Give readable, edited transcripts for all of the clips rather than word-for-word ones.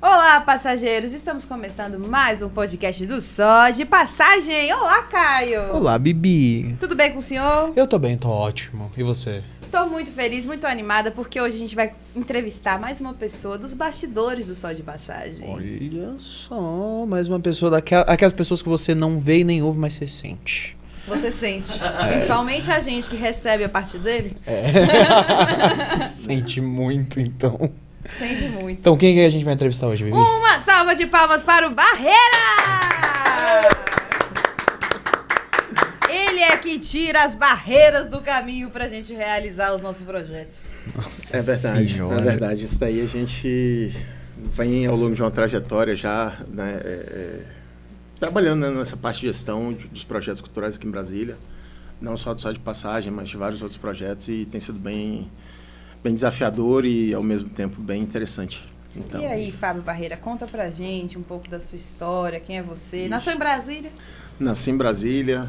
Olá, passageiros! Estamos começando mais um podcast do Só de Passagem. Olá, Caio! Olá, Bibi! Tudo bem com o senhor? Eu tô bem, tô ótimo. E você? Tô muito feliz, muito animada, porque hoje a gente vai entrevistar mais uma pessoa dos bastidores do Só de Passagem. Olha só, mais uma pessoa aquelas pessoas que você não vê e nem ouve, mas você sente. Você sente. Principalmente a gente que recebe a parte dele. Sente muito, então. Sente muito. Então, quem que a gente vai entrevistar hoje, Bibi? Uma salva de palmas para o Barreira! Ele é que tira as barreiras do caminho pra gente realizar os nossos projetos. Nossa é verdade, senhora. é verdade. Isso daí a gente vem ao longo de uma trajetória já, né, trabalhando, né, nessa parte de gestão dos projetos culturais aqui em Brasília. Não só de Passagem, mas de vários outros projetos, e tem sido bem desafiador e, ao mesmo tempo, bem interessante. Então, e aí, Fábio Barreira, conta pra gente um pouco da sua história, quem é você? Nasceu em Brasília? Nasci em Brasília,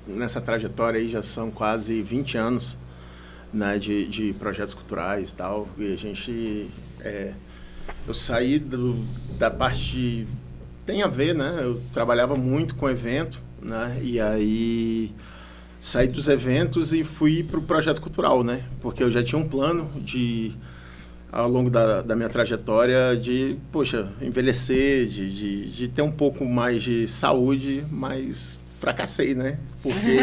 nessa trajetória aí já são quase 20 anos, né, de projetos culturais e tal, e a gente, eu saí da parte de, tem a ver, né, eu trabalhava muito com evento, né, e aí saí dos eventos e fui para o projeto cultural, né, porque eu já tinha um plano de, ao longo da minha trajetória, de, envelhecer, de ter um pouco mais de saúde, mas fracassei, né? Porque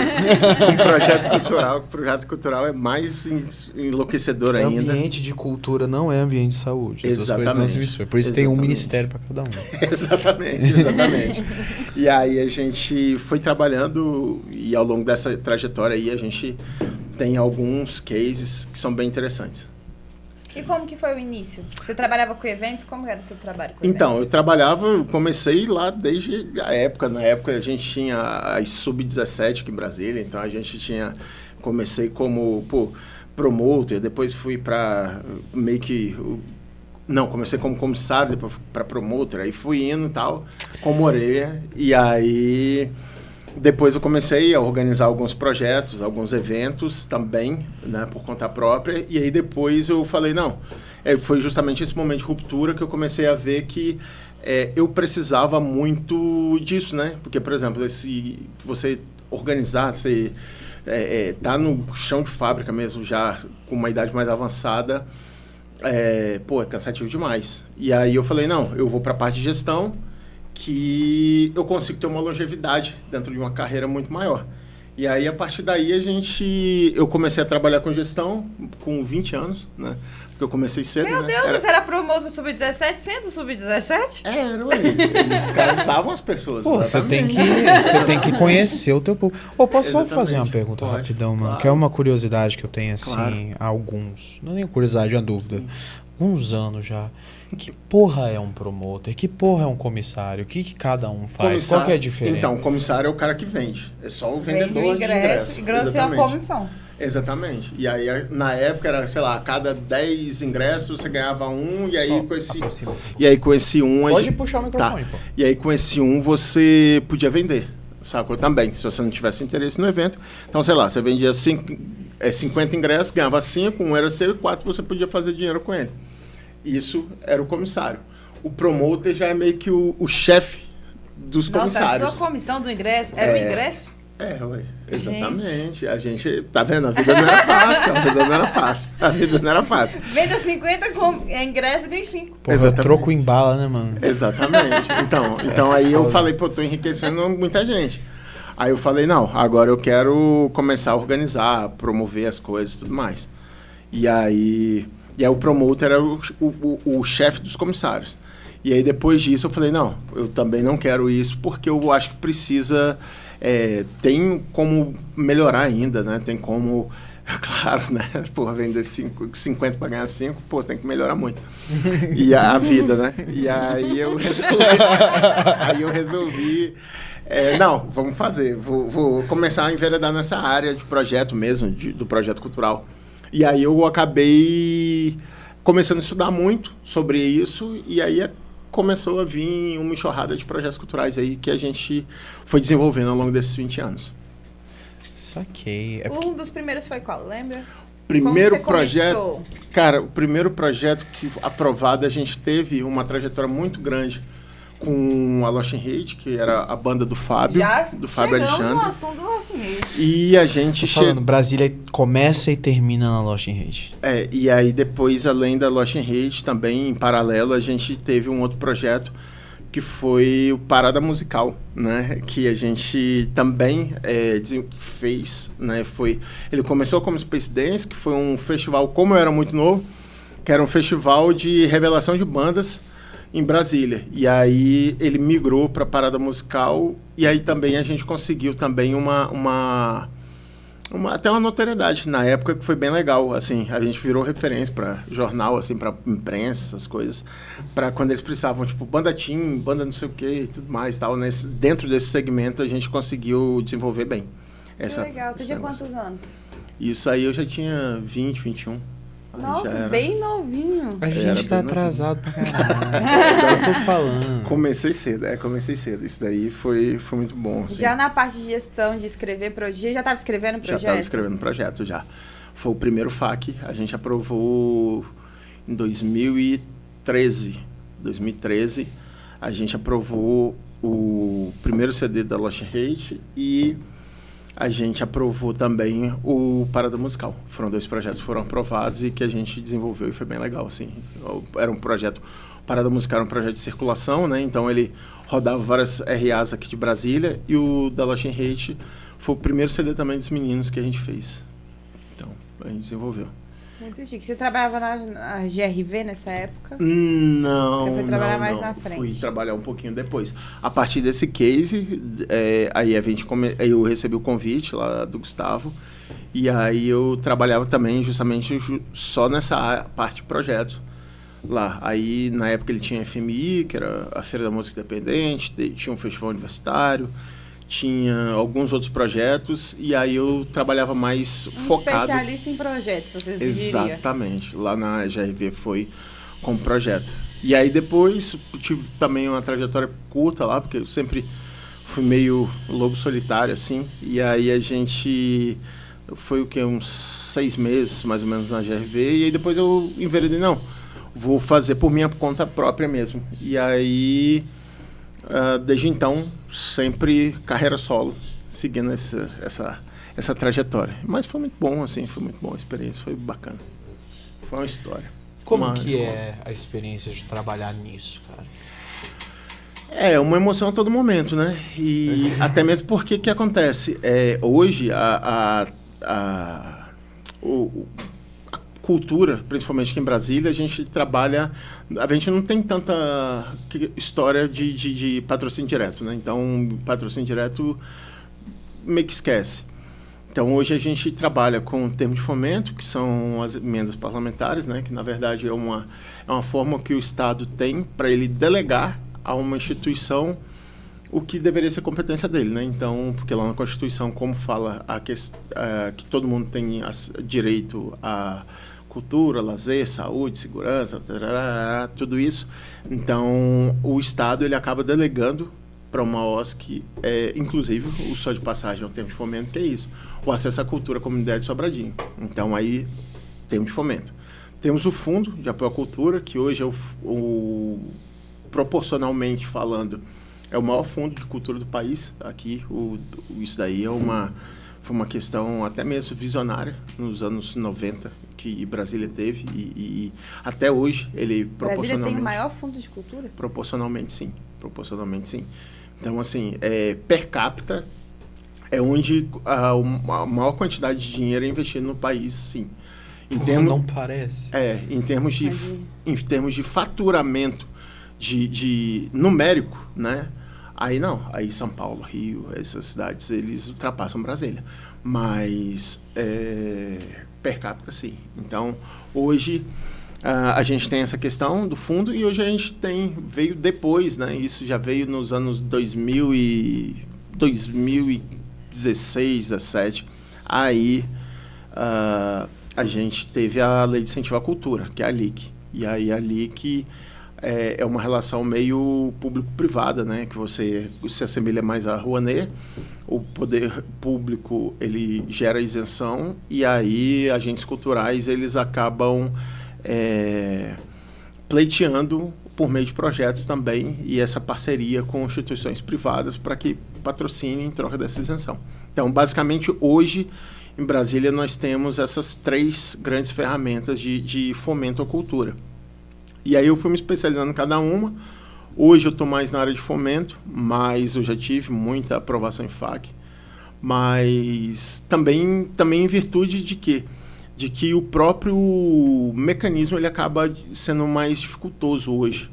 o projeto cultural é mais enlouquecedor ainda. Ambiente de cultura não é ambiente de saúde. Exatamente. Não se misturam. Por isso tem um ministério para cada um. Exatamente. E aí a gente foi trabalhando, e ao longo dessa trajetória aí a gente tem alguns cases que são bem interessantes. E como que foi o início? Você trabalhava com eventos? Como era o seu trabalho com Então, eventos? eu comecei lá desde a época. Na época a gente tinha as Sub-17 aqui em Brasília, então a gente comecei como promotor, depois fui para comecei como comissário, depois para promotor, aí fui indo e tal, como orelha, e aí depois eu comecei a organizar alguns projetos, alguns eventos também, né, por conta própria, e aí depois eu falei, foi justamente esse momento de ruptura que eu comecei a ver que eu precisava muito disso, né, porque, por exemplo, você organizar, você tá no chão de fábrica mesmo, já com uma idade mais avançada, é cansativo demais. E aí eu falei, eu vou para a parte de gestão, que eu consigo ter uma longevidade dentro de uma carreira muito maior. E aí, a partir daí, eu comecei a trabalhar com gestão com 20 anos, né? Porque eu comecei cedo, Meu Deus, você era promotor do Sub-17, sendo Sub-17? Os caras usavam as pessoas. Pô, você tem que conhecer o teu público. Posso só fazer uma pergunta rapidão, mano? Claro. Que é uma curiosidade que eu tenho, assim, há alguns... Não é nem curiosidade, é uma dúvida. Uns anos já. Que porra é um promotor? Que porra é um comissário? O que cada um faz? Qual que é a diferença? Então, o comissário é o cara que vende. É só o vendedor de ingresso. Ingresso é a comissão. Exatamente. E aí, na época, era, sei lá, a cada 10 ingressos você ganhava um, e aí com esse um... Pode puxar o microfone, pô. E aí com esse um você podia vender, sacou? Também, se você não tivesse interesse no evento. Então, sei lá, você vendia 50 ingressos, ganhava 5, um era seu e 4 você podia fazer dinheiro com ele. Isso era o comissário. O promotor já é meio que o chefe dos comissários. Nossa, a sua comissão do ingresso era o ingresso? Exatamente. A gente, tá vendo? A vida não era fácil. Venda 50 ingressos e ganha 5. Porra, troco em bala, né, mano? Exatamente. Então aí eu falei, tô enriquecendo muita gente. Aí eu falei, agora eu quero começar a organizar, promover as coisas e tudo mais. E aí o promotor era o chefe dos comissários. E aí, depois disso, eu falei, eu também não quero isso, porque eu acho que precisa... tem como melhorar ainda, né? Tem como... Claro, né? Vender 50 para ganhar 5, tem que melhorar muito. E a vida, né? E aí eu resolvi... vamos fazer. Vou começar a enveredar nessa área de projeto mesmo, do projeto cultural. E aí eu acabei começando a estudar muito sobre isso, e aí começou a vir uma enxurrada de projetos culturais aí que a gente foi desenvolvendo ao longo desses 20 anos. Saquei. Um dos primeiros foi qual, lembra? Primeiro Como você projeto... começou? Cara, o primeiro projeto que aprovado, a gente teve uma trajetória muito grande com a Lost in Hate, que era a banda do Fábio, do Fábio chegamos Alexandre. no assunto do Lost in Hate. E a gente Tô falando, Brasília começa e termina na Lost in Hate. e aí depois, além da Lost in Hate, também em paralelo, a gente teve um outro projeto que foi o Parada Musical, né? Que a gente também fez, né? Ele começou como Space Dance, que foi um festival, como eu era muito novo, que era um festival de revelação de bandas em Brasília. E aí ele migrou para Parada Musical, e aí também a gente conseguiu também até uma notoriedade na época, que foi bem legal, assim, a gente virou referência para jornal, assim, para imprensa, essas coisas, para quando eles precisavam, tipo, banda team, banda não sei o que e tudo mais, tal, dentro desse segmento a gente conseguiu desenvolver bem. Que legal, você tinha quantos anos? Isso aí eu já tinha 20, 21. Nossa, bem novinho. A gente tá atrasado pra caralho. Eu tô falando. Comecei cedo. Isso daí foi muito bom. Assim. Já na parte de gestão, de escrever projeto, já estava escrevendo projeto? Já estava escrevendo projeto, já. Foi o primeiro FAQ, a gente aprovou em 2013. 2013, a gente aprovou o primeiro CD da Lost in Hate e a gente aprovou também o Parada Musical. Foram 2 projetos que foram aprovados e que a gente desenvolveu e foi bem legal, assim. Era um projeto... Parada Musical era um projeto de circulação, né? Então ele rodava várias RAs aqui de Brasília, e o da Lost in Hate foi o primeiro CD também dos meninos que a gente fez. Então, a gente desenvolveu. Muito chique. Você trabalhava na GRV nessa época? Não. Você foi trabalhar mais na frente? Fui trabalhar um pouquinho depois. A partir desse case, aí eu recebi o convite lá do Gustavo, e aí eu trabalhava também justamente só nessa parte de projetos lá. Aí, na época, ele tinha a FMI, que era a Feira da Música Independente, tinha um festival universitário, tinha alguns outros projetos, e aí eu trabalhava mais focado... Especialista em projetos, você diria. Exatamente. Lá na GRV foi como projeto. E aí depois tive também uma trajetória curta lá, porque eu sempre fui meio lobo solitário, assim, e aí a gente... Foi o quê? Uns 6 meses, mais ou menos, na GRV, e aí depois eu enveredei, não, vou fazer por minha conta própria mesmo. E aí... desde então, sempre carreira solo, seguindo essa trajetória. Mas foi muito bom, assim, foi muito bom a experiência, foi bacana. Foi uma história. Como que é a experiência de trabalhar nisso, cara? É uma emoção a todo momento, né? E até mesmo porque que acontece? Hoje, a cultura, principalmente aqui em Brasília, a gente trabalha... A gente não tem tanta história de patrocínio direto, né? Então, patrocínio direto meio que esquece. Então, hoje a gente trabalha com o termo de fomento, que são as emendas parlamentares, né? Que, na verdade, é uma forma que o Estado tem para ele delegar a uma instituição o que deveria ser competência dele, né? Então, porque lá na Constituição, como fala que todo mundo tem direito a cultura, lazer, saúde, segurança, tudo isso. Então, o Estado ele acaba delegando para uma OSC, inclusive, o Só de Passagem é um termo de fomento, que é isso, o acesso à cultura à comunidade de Sobradinho. Então, aí, termo de fomento. Temos o Fundo de Apoio à Cultura, que hoje é proporcionalmente falando, é o maior fundo de cultura do país. Aqui, isso daí foi uma questão até mesmo visionária nos anos 90, que Brasília teve, e até hoje ele proporcionalmente... Brasília tem o maior fundo de cultura? Proporcionalmente, sim. Então, assim, per capita é onde a maior quantidade de dinheiro é investido no país, sim. Não parece. Em termos de faturamento de numérico, né? Aí não, aí São Paulo, Rio, essas cidades, eles ultrapassam Brasília. Mas per capita, sim. Então, hoje a gente tem essa questão do fundo, e hoje a gente veio depois, né? Isso já veio nos anos 2016, 2017. Aí a gente teve a Lei de Incentivo à Cultura, que é a LIC. E aí a LIC é uma relação meio público-privada, né? Que você se assemelha mais à Rouanet. O poder público, ele gera isenção, e aí agentes culturais, eles acabam pleiteando por meio de projetos também, e essa parceria com instituições privadas para que patrocinem em troca dessa isenção. Então, basicamente, hoje, em Brasília, nós temos essas 3 grandes ferramentas de fomento à cultura. E aí eu fui me especializando em cada uma. Hoje eu estou mais na área de fomento, mas eu já tive muita aprovação em FAC. Mas também em virtude de quê? De que o próprio mecanismo ele acaba sendo mais dificultoso hoje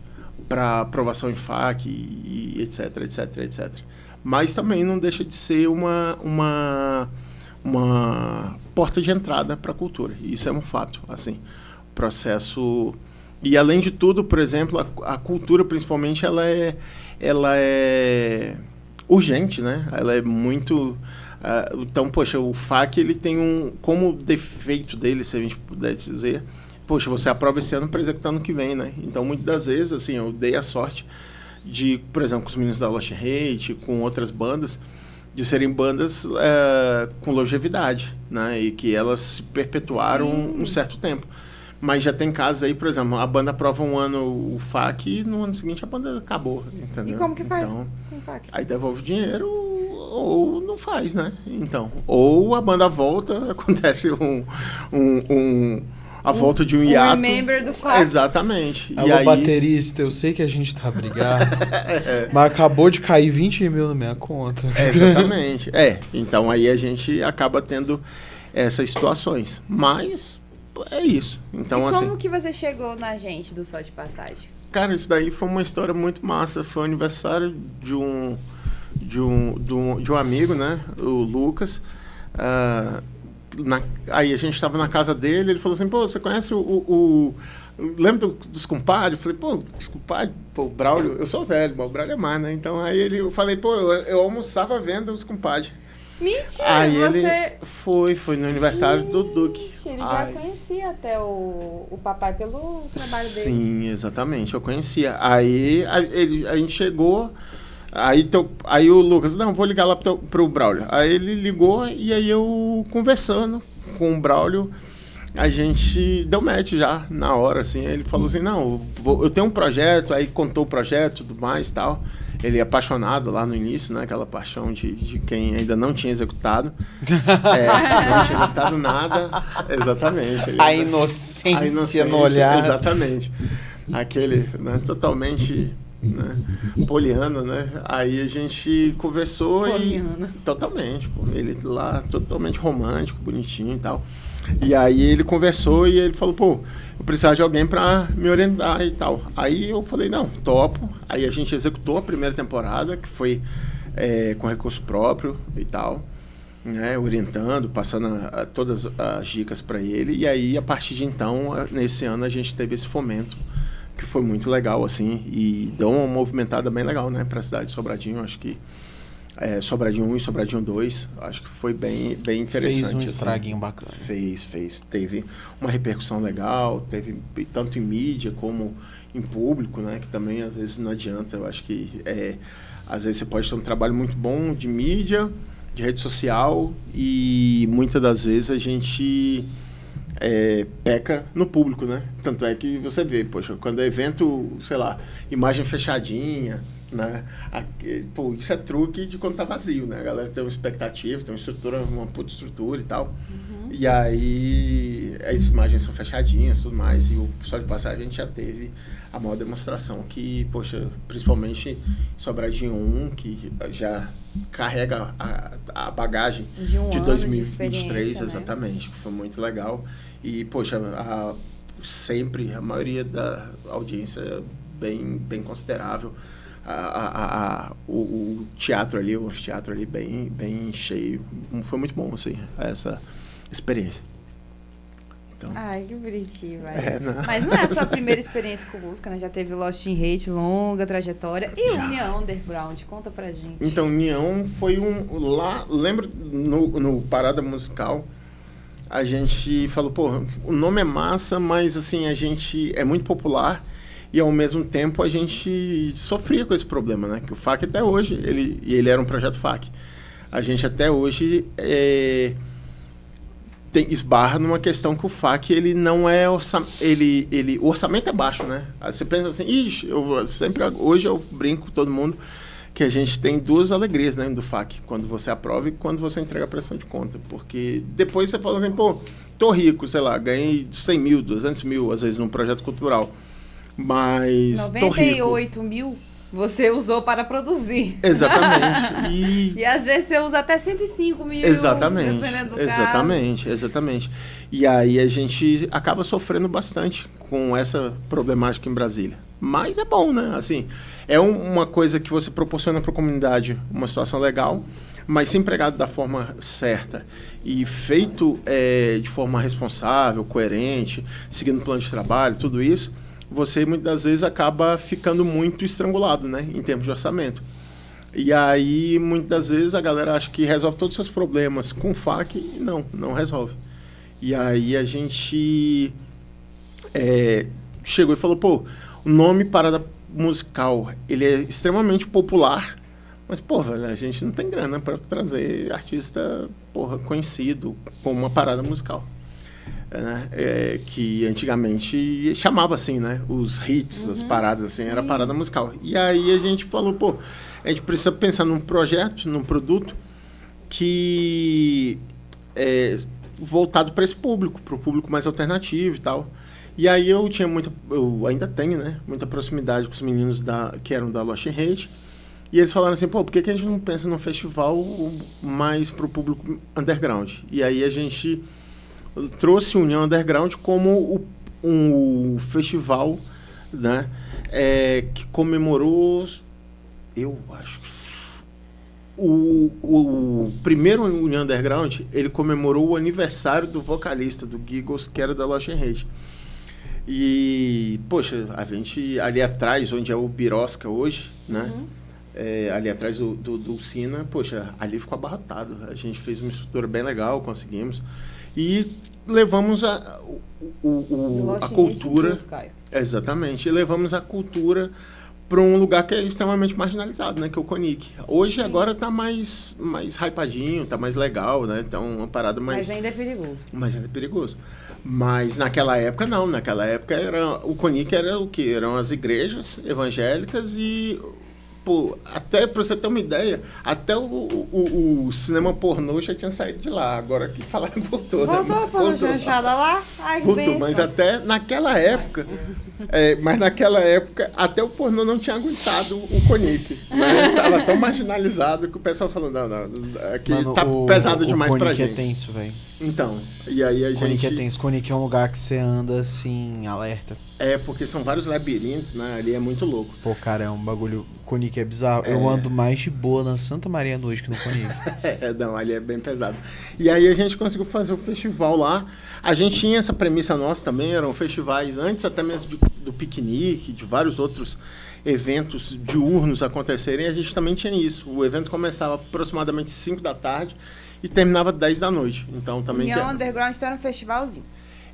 para aprovação em FAC e etc, etc, etc. Mas também não deixa de ser uma porta de entrada para a cultura. Isso é um fato, assim. Processo... E, além de tudo, por exemplo, a cultura, principalmente, ela é urgente, né? Ela é muito... então, poxa, o FAC, ele tem como defeito dele, se a gente puder dizer, poxa, você aprova esse ano para executar no que vem, né? Então, muitas das vezes, assim, eu dei a sorte de, por exemplo, com os meninos da Lost Hate, com outras bandas, de serem bandas com longevidade, né? E que elas se perpetuaram um certo tempo. Mas já tem casos aí, por exemplo, a banda aprova um ano o FAC e no ano seguinte a banda acabou, entendeu? E como que faz então, com o FAC? Aí devolve o dinheiro ou não faz, né? Então, ou a banda volta, acontece a volta de um hiato. Remember do FAC. Exatamente. Alô, baterista, eu sei que a gente tá brigado, mas acabou de cair 20 mil na minha conta. Exatamente. Então aí a gente acaba tendo essas situações. Mas... é isso. Então, e como que você chegou na gente do Só de Passagem? Cara, isso daí foi uma história muito massa. Foi o aniversário de um amigo, né? O Lucas. Aí a gente estava na casa dele, ele falou assim, pô, você conhece lembra dos compadres? Eu falei, pô, os compadres, o Braulio, eu sou velho, mas o Braulio é mais, né? Então aí eu falei, pô, eu almoçava vendo os compadres. Mentira, aí você... Ele foi no aniversário do Duque. Ele já conhecia até o papai pelo trabalho dele. Sim, exatamente, eu conhecia. Aí a gente chegou, aí o Lucas, não, vou ligar lá pro Braulio. Aí ele ligou e aí eu conversando com o Braulio, a gente deu match já na hora, assim. Aí ele falou assim, não, eu tenho um projeto, aí contou o projeto e tudo mais e tal. Ele é apaixonado lá no início, né? Aquela paixão de quem ainda não tinha executado. Não tinha executado nada. Exatamente. A inocência no olhar. Exatamente. Aquele, né, totalmente, né, poliano, né? Aí a gente conversou poliano. Totalmente. Pô, ele lá, totalmente romântico, bonitinho e tal. E aí ele conversou e ele falou, pô, eu precisava de alguém para me orientar e tal. Aí eu falei, não, topo. Aí a gente executou a primeira temporada, que foi com recurso próprio e tal, né, orientando, passando todas as dicas para ele. E aí, a partir de então, nesse ano, a gente teve esse fomento, que foi muito legal, assim, e deu uma movimentada bem legal, né, para a cidade de Sobradinho. Acho que Sobradinho 1 e Sobradinho 2, acho que foi bem interessante. Fez um estraguinho bacana. Fez. Teve uma repercussão legal, teve tanto em mídia como em público, né? Que também às vezes não adianta. Eu acho que às vezes você pode ter um trabalho muito bom de mídia, de rede social, e muitas das vezes a gente peca no público, né? Tanto é que você vê, poxa, quando é evento, sei lá, imagem fechadinha, né? Pô, isso é truque de quando tá vazio, né? A galera tem uma expectativa, tem uma estrutura, uma puta estrutura e tal. Uhum. E aí as imagens são fechadinhas e tudo mais. E o Só de Passagem a gente já teve a maior demonstração que, poxa, principalmente Sobradinho 1, que já carrega a bagagem de 2023, né? Exatamente, que foi muito legal. E, poxa, sempre a maioria da audiência bem considerável. O teatro ali, o anfiteatro ali bem cheio. Foi muito bom, assim, essa experiência. Então, ai, que bonitinho, velho. Mas não é a sua primeira experiência com música, né? Já teve Lost in Hate, longa trajetória. E o União Underground? Conta pra gente. Então, União foi lá, lembro, no Parada Musical, a gente falou, pô, o nome é massa, mas assim, a gente é muito popular e ao mesmo tempo a gente sofria com esse problema, né? Que o FAC até hoje, ele era um projeto FAC. A gente até hoje esbarra numa questão que o FAC ele não é o orçamento é baixo, né? Aí você pensa assim, hoje eu brinco com todo mundo que a gente tem duas alegrias, né, do FAC, quando você aprova e quando você entrega a prestação de conta, porque depois você fala assim, pô, tô rico, sei lá, ganhei 100 mil, 200 mil, às vezes num projeto cultural, mas 98 mil você usou para produzir. Exatamente. E às vezes você usa até 105 mil. Exatamente. Dependendo do Exatamente. E aí a gente acaba sofrendo bastante com essa problemática em Brasília. Mas é bom, né? Assim, é uma coisa que você proporciona para a comunidade uma situação legal, mas se empregado da forma certa e feito de forma responsável, coerente, seguindo o plano de trabalho, tudo isso, você muitas das vezes acaba ficando muito estrangulado, né, em termos de orçamento. E aí, muitas das vezes, a galera acha que resolve todos os seus problemas com o FAC e não resolve. E aí a gente chegou e falou, pô, o nome Parada Musical, ele é extremamente popular, mas, pô, velho, a gente não tem grana para trazer artista, porra, conhecido como uma parada musical. Né? Que antigamente chamava assim, né? Os hits, as paradas, assim, era parada musical. E aí a gente falou, pô, a gente precisa pensar num projeto, num produto que é voltado para esse público, para o público mais alternativo e tal. E aí eu ainda tenho, né? Muita proximidade com os meninos que eram da Lost in Hate. E eles falaram assim, pô, por que a gente não pensa num festival mais para o público underground? E aí a gente trouxe União Underground como um festival, né, que comemorou, eu acho, o primeiro União Underground, ele comemorou o aniversário do vocalista do Giggles, que era da Lost in Hate. E, poxa, a gente ali atrás, onde é o Birosca hoje, né, ali atrás do Sina, poxa, ali ficou abarrotado. A gente fez uma estrutura bem legal, conseguimos. E levamos a cultura. Exatamente. E levamos a cultura para um lugar que é extremamente marginalizado, né? Que é o Conic. Hoje, agora, está mais hypadinho, está mais legal, né? Então, uma parada mais... Mas ainda é perigoso. Mas naquela época, não. Naquela época, o Conic era o quê? Eram as igrejas evangélicas e... Pô, até pra você ter uma ideia, até o cinema pornô já tinha saído de lá. Agora que falaram, voltou. Voltou a chanchada lá? Ai, voltou, mas até naquela época, até o pornô não tinha aguentado o Conic. Né? Tava tão marginalizado que o pessoal falou, não, aqui tá pesado demais pra gente. O Conic é tenso, velho. Então, e aí a gente... Conic é tenso. Conic é um lugar que você anda, assim, alerta. Porque são vários labirintos, né? Ali é muito louco. Pô, cara, é um bagulho... Conic é bizarro. Eu ando mais de boa na Santa Maria à noite que no Conic. Não, ali é bem pesado. E aí a gente conseguiu fazer o festival lá. A gente tinha essa premissa nossa também, eram festivais antes até mesmo do piquenique, de vários outros eventos diurnos acontecerem, a gente também tinha isso. O evento começava aproximadamente 5 da tarde e terminava 10 da noite. Então também União Underground então era um festivalzinho.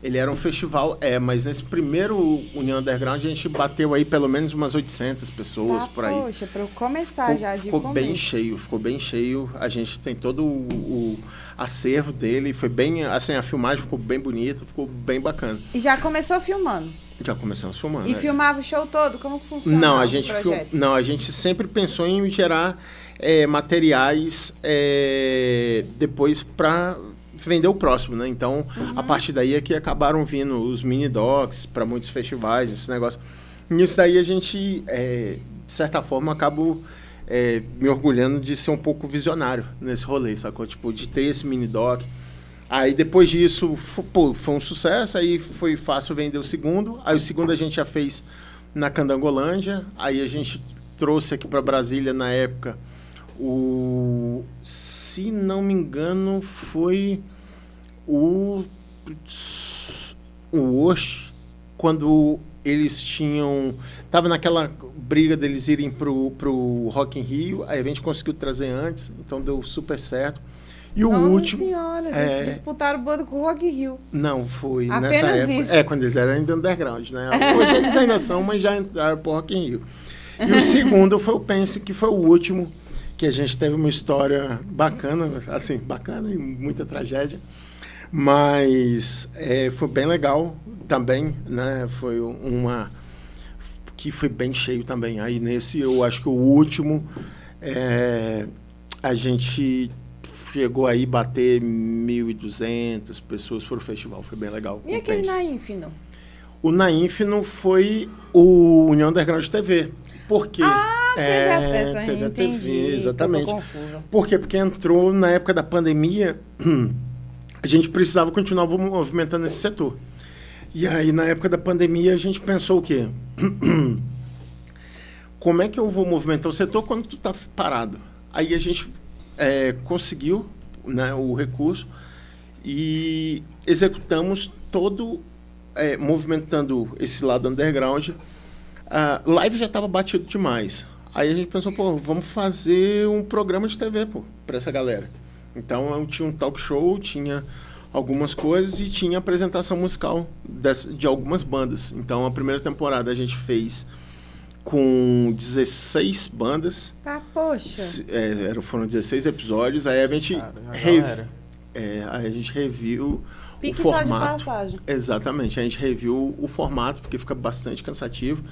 Ele era um festival, mas nesse primeiro União Underground a gente bateu aí pelo menos umas 800 pessoas por aí. Poxa, para eu começar ficou bem cheio. A gente tem todo o acervo dele, foi bem, assim, a filmagem ficou bem bonita, ficou bem bacana. E já começou filmando? Já começamos filmando. E filmava o show todo? Como que funciona? Não, a gente sempre pensou em gerar materiais depois para vender o próximo, né? Então, a partir daí é que acabaram vindo os mini docs para muitos festivais, esse negócio. Nisso daí a gente, de certa forma, acabo me orgulhando de ser um pouco visionário nesse rolê, sacou? Tipo, de ter esse mini doc. Aí, depois disso, foi um sucesso, aí foi fácil vender o segundo. Aí, o segundo a gente já fez na Candangolândia. Aí, a gente trouxe aqui para Brasília, na época, se não me engano, foi o Osh, quando eles tava naquela briga deles irem pro Rock in Rio, aí a gente conseguiu trazer antes, então deu super certo. E o último... Senhora, vocês disputaram o bando com o Rock in Rio. Não, foi apenas nessa época. Isso. Quando eles eram ainda underground, né? Hoje eles ainda são, mas já entraram pro Rock in Rio. E o segundo foi o Pense, que foi o último, que a gente teve uma história bacana, assim, bacana e muita tragédia. Mas foi bem legal também, né? Foi uma... que foi bem cheio também. Aí nesse, eu acho que o último, a gente chegou aí a bater 1.200 pessoas para o festival. Foi bem legal. E aquele Na Infinno? O Na Infinno foi o União Underground TV. Por quê? Teve a TV, exatamente. Por quê? Porque entrou na época da pandemia, a gente precisava continuar movimentando esse setor. E aí, na época da pandemia, a gente pensou o quê? Como é que eu vou movimentar o setor quando tu tá parado? Aí a gente conseguiu, né, o recurso e executamos todo, movimentando esse lado underground. A live já estava batido demais. Aí a gente pensou, vamos fazer um programa de TV, para essa galera. Então, eu tinha um talk show, tinha algumas coisas e tinha apresentação musical de algumas bandas. Então, a primeira temporada a gente fez com 16 bandas. Poxa! Foram 16 episódios. Aí a gente reviu o formato. De passagem. Exatamente. A gente reviu o formato, porque fica bastante cansativo.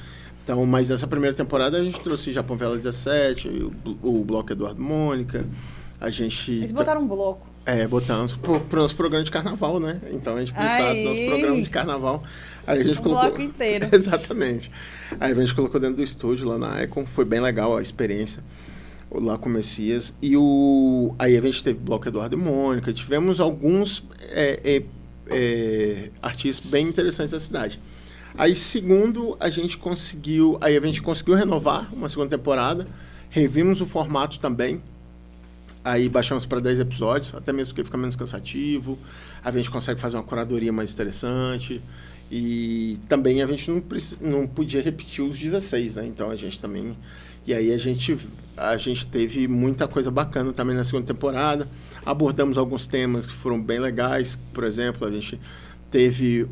Então, mas nessa primeira temporada a gente trouxe Japão Vela 17, o Bloco Eduardo Mônica. Eles botaram um bloco. Botamos pro nosso programa de carnaval, né? Então a gente pensava no nosso programa de carnaval. Aí a gente colocou... bloco inteiro. Exatamente. Aí a gente colocou dentro do estúdio lá na Icon. Foi bem legal a experiência lá com o Messias. E aí a gente teve Bloco Eduardo e Mônica. Tivemos alguns artistas bem interessantes da cidade. Aí, a gente conseguiu renovar uma segunda temporada. Revimos o formato também. Aí baixamos para 10 episódios, até mesmo porque fica menos cansativo. A gente consegue fazer uma curadoria mais interessante. E também a gente não podia repetir os 16, né? Então a gente também... E aí a gente teve muita coisa bacana também na segunda temporada. Abordamos alguns temas que foram bem legais. Por exemplo, a gente teve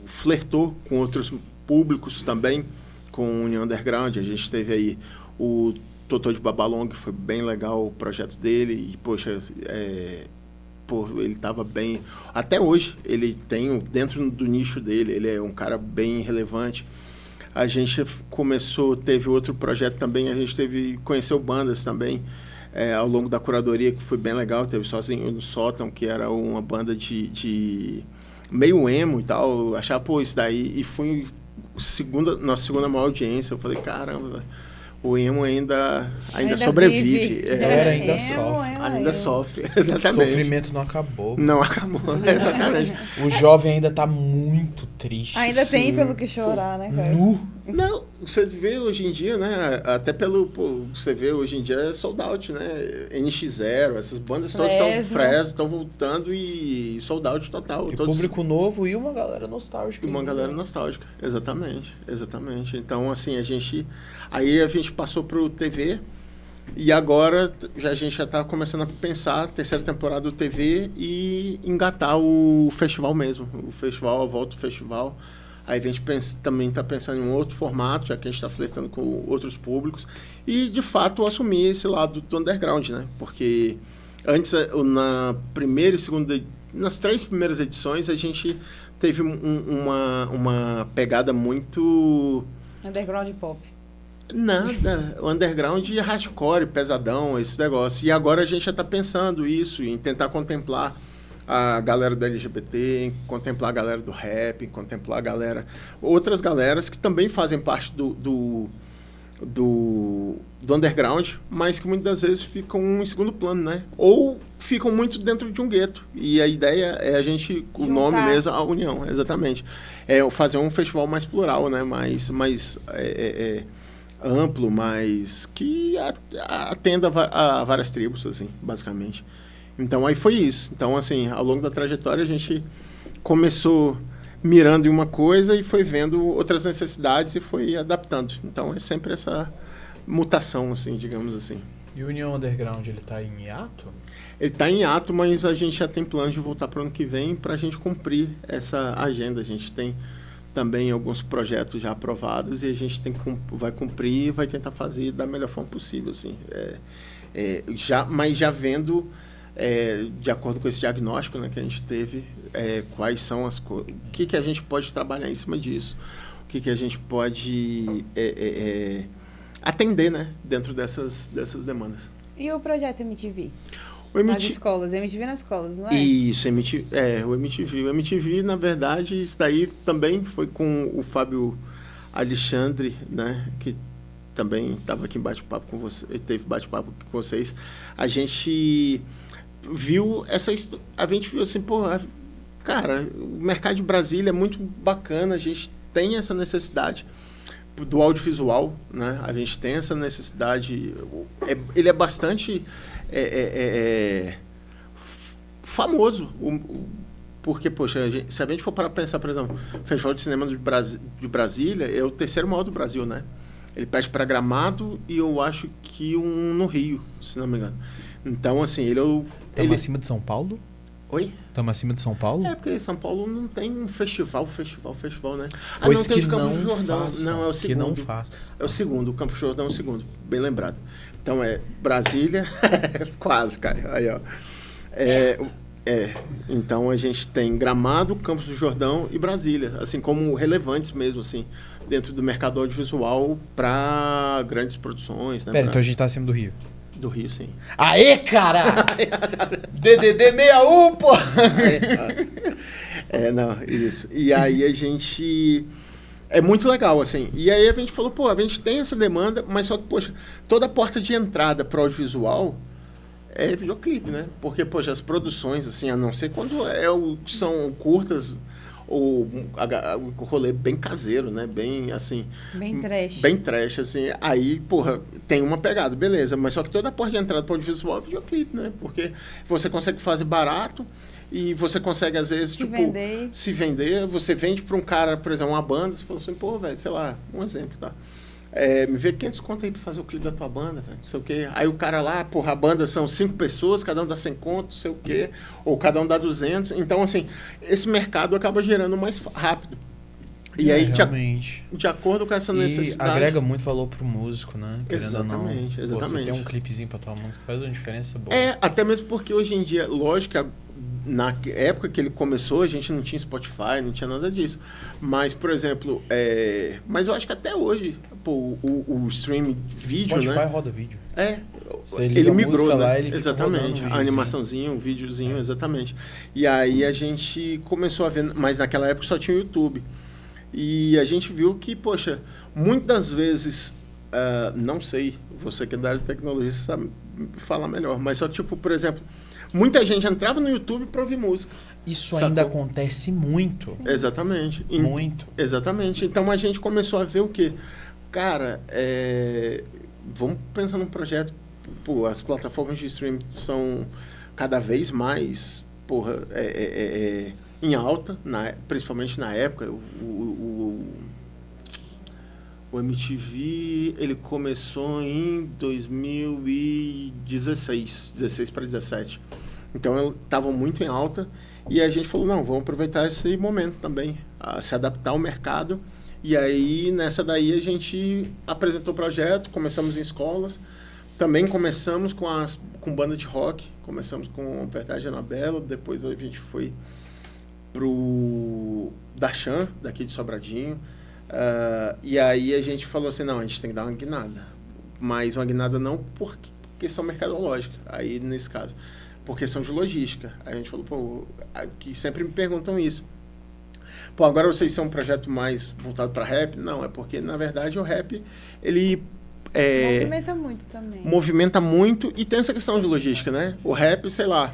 flertou com outros públicos também, com o União Underground. A gente teve aí o Totô de Babalong, que foi bem legal o projeto dele. E, poxa, ele estava bem... Até hoje, ele tem, dentro do nicho dele, ele é um cara bem relevante. A gente teve outro projeto também, a gente conheceu bandas também, ao longo da curadoria, que foi bem legal. Teve Sozinho no Sótão, que era uma banda de meio emo e tal. Eu achava, isso daí... E foi nossa segunda maior audiência. Eu falei, caramba, o emo ainda sobrevive. Ainda sofre. Exatamente. O sofrimento não acabou. Não acabou, exatamente. O jovem ainda tá muito triste. Ainda tem pelo que chorar, né, cara? Não, você vê hoje em dia, né? Até você vê hoje em dia é sold out, né? NX0, essas bandas todas estão voltando e sold out total. E público novo e uma galera nostálgica. Galera nostálgica, exatamente. Então, assim, a gente passou pro TV e agora a gente já tá começando a pensar a terceira temporada do TV e engatar o festival mesmo. A volta do festival. Aí a gente também está pensando em um outro formato, já que a gente está flertando com outros públicos. E, de fato, assumir esse lado do underground, né? Porque antes, na primeira e segunda... Nas 3 primeiras edições, a gente teve uma pegada muito... Underground pop. Nada. O underground hardcore, pesadão, esse negócio. E agora a gente já está pensando isso, em tentar contemplar a galera da LGBT, contemplar a galera do rap, contemplar a galera... Outras galeras que também fazem parte do underground, mas que muitas vezes ficam em segundo plano, né? Ou ficam muito dentro de um gueto. E a ideia é a gente... O nome mesmo, a união, exatamente. É fazer um festival mais plural, né? Mais amplo, mais... que atenda a várias tribos, assim, basicamente. Então, aí foi isso. Então, assim, ao longo da trajetória, a gente começou mirando em uma coisa e foi vendo outras necessidades e foi adaptando. Então, é sempre essa mutação, assim, digamos assim. E o União Underground, ele tá em hiato? Ele está em hiato, mas a gente já tem plano de voltar para o ano que vem para a gente cumprir essa agenda. A gente tem também alguns projetos já aprovados e a gente vai cumprir e vai tentar fazer da melhor forma possível, assim. Mas já vendo, de acordo com esse diagnóstico, né, que a gente teve, quais são as coisas, o que a gente pode trabalhar em cima disso, o que a gente pode atender, né, dentro dessas demandas. E o projeto MTV? Nas escolas, MTV nas escolas, não é? Isso, o MTV. O MTV, na verdade, isso daí também foi com o Fábio Alexandre, né, que também estava aqui em bate-papo com você, teve bate-papo com vocês. A gente viu assim, pô, cara, o mercado de Brasília é muito bacana, a gente tem essa necessidade do audiovisual, né? A gente tem essa necessidade, ele é bastante famoso, porque, poxa, se a gente for para pensar, por exemplo, o Festival de Cinema de Brasília é o terceiro maior do Brasil, né? Ele pede para Gramado e eu acho que um no Rio, se não me engano. Então, assim, ele Estamos acima de São Paulo? Oi? Estamos acima de São Paulo? Porque São Paulo não tem um festival, né? Pois não, tem que o Campo não Jordão. façam, Não, é o segundo. Que não façam. É o segundo, o Campo Jordão é o segundo, bem lembrado. Então, Brasília, quase, cara. Aí, ó. Então, a gente tem Gramado, Campos do Jordão e Brasília, assim, como relevantes mesmo, assim, dentro do mercado audiovisual para grandes produções, né? Então a gente tá acima do Rio. Do Rio, sim. Aê, cara! DDD 61, pô! Não, isso. E aí a gente... É muito legal, assim. E aí a gente falou, pô, a gente tem essa demanda, mas só que, poxa, toda a porta de entrada para o audiovisual é videoclipe, né? Porque, poxa, as produções, assim, a não ser quando são curtas, ou o rolê bem caseiro, né? Bem, assim... Bem trash. Bem trash, assim. Aí, porra, tem uma pegada, beleza. Mas só que toda a porta de entrada para o audiovisual é videoclipe, né? Porque você consegue fazer barato e você consegue, às vezes, se vender. Você vende para um cara, por exemplo, uma banda, você fala assim, pô, velho, sei lá, um exemplo, tá? Me vê 500 conto aí pra fazer o clipe da tua banda, velho, não sei o quê. Aí o cara lá, porra, a banda são 5 pessoas, cada um dá 100 conto, não sei o quê, ou cada um dá 200. Então, assim, esse mercado acaba gerando mais rápido. E aí, de acordo com essa necessidade... E agrega muito valor pro músico, né? Exatamente. Você tem um clipezinho pra tua música, faz uma diferença boa. Até mesmo porque hoje em dia, lógico, na época que ele começou, a gente não tinha Spotify, não tinha nada disso. Mas, por exemplo, mas eu acho que até hoje, pô, o streaming vídeo, Spotify, né? Roda vídeo. Ele migrou, né? lá, ele exatamente, a animaçãozinho, um videozinho, exatamente. E aí a gente começou a ver, mas naquela época só tinha o YouTube. E a gente viu que, poxa, muitas vezes, não sei, você que é da área de tecnologia, você sabe falar melhor, mas só tipo, por exemplo, muita gente entrava no YouTube para ouvir música. Isso ainda acontece muito. Sim. Exatamente. Muito. Exatamente. Então a gente começou a ver o quê? Cara, vamos pensar num projeto, pô, as plataformas de streaming são cada vez mais, porra, em alta, principalmente na época. O MTV, ele começou em 2016, 16 para 17. Então, estavam muito em alta e a gente falou, não, vamos aproveitar esse momento também, se adaptar ao mercado. E aí, nessa daí, a gente apresentou o projeto, começamos em escolas, também começamos com banda de rock, começamos com Verdade Anabela, depois a gente foi pro Darchan, daqui de Sobradinho, e aí a gente falou assim, não, a gente tem que dar uma guinada, mas uma guinada não por questão mercadológica, aí nesse caso, por questão de logística. Aí a gente falou, pô, que sempre me perguntam isso, pô, agora vocês são um projeto mais voltado para rap? Não, é porque na verdade o rap, ele movimenta muito também. Movimenta muito e tem essa questão de logística, né? O rap, sei lá,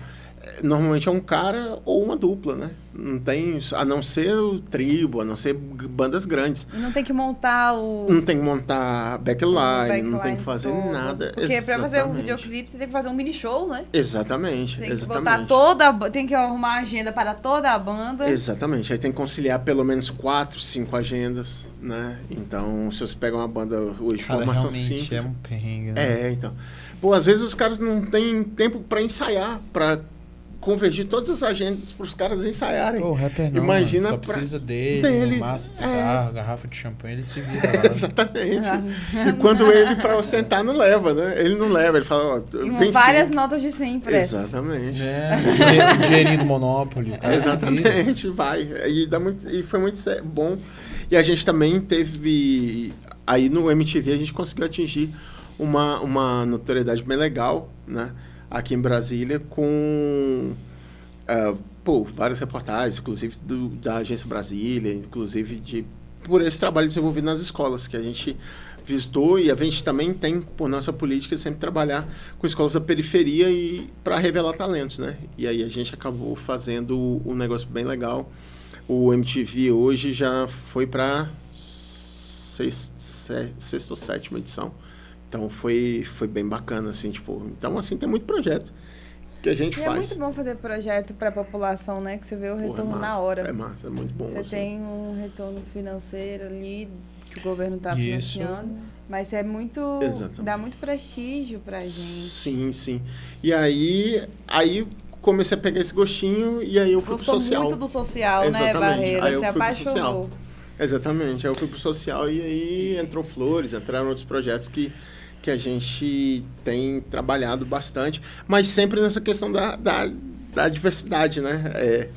normalmente é um cara ou uma dupla, né? Não tem, a não ser o trio, a não ser bandas grandes. E não tem que montar o... Não tem que montar backline, não tem que fazer todos, nada. Porque para fazer um videoclipe, você tem que fazer um mini show, né? Exatamente, tem que exatamente. Tem que arrumar agenda para toda a banda. Exatamente. Aí tem que conciliar pelo menos 4, 5 agendas, né? Então, se você pega uma banda hoje de formação simples... é um perrengue, né? Então. Pô, às vezes os caras não têm tempo para ensaiar, para convergir todas as agendas para os caras ensaiarem. Pô, o rapper não, imagina só precisa dele, massa de cigarro, garrafa de champanhe, ele se vira lá. Exatamente. E quando ele, para ostentar, não leva, né? Ele não leva, ele fala, vem várias notas de 100 impressas. Exatamente. O dinheirinho do Monopoly. Exatamente, vai. E foi muito bom. E a gente também teve... Aí no MTV a gente conseguiu atingir uma notoriedade bem legal, né? Aqui em Brasília, com várias reportagens, inclusive da Agência Brasília, inclusive por esse trabalho desenvolvido nas escolas, que a gente visitou, e a gente também tem, por nossa política, sempre trabalhar com escolas da periferia e para revelar talentos, né? E aí a gente acabou fazendo um negócio bem legal. O MTV hoje já foi para sexta ou sétima edição. Então foi bem bacana, assim, então assim, tem muito projeto que a gente faz. É muito bom fazer projeto para a população, né? Que você vê o retorno na hora. É massa, é muito bom. Você assim. tem um retorno financeiro ali que o governo está financiando, mas é muito... Exatamente. Dá muito prestígio pra gente. Sim, sim. E aí comecei a pegar esse gostinho e aí eu fui pro social. Gostou muito do social, exatamente. Né, Barreira? Aí eu se fui apaixonou. Exatamente. Aí eu fui pro social e aí entrou Flores, entraram outros projetos que a gente tem trabalhado bastante, mas sempre nessa questão da diversidade, né?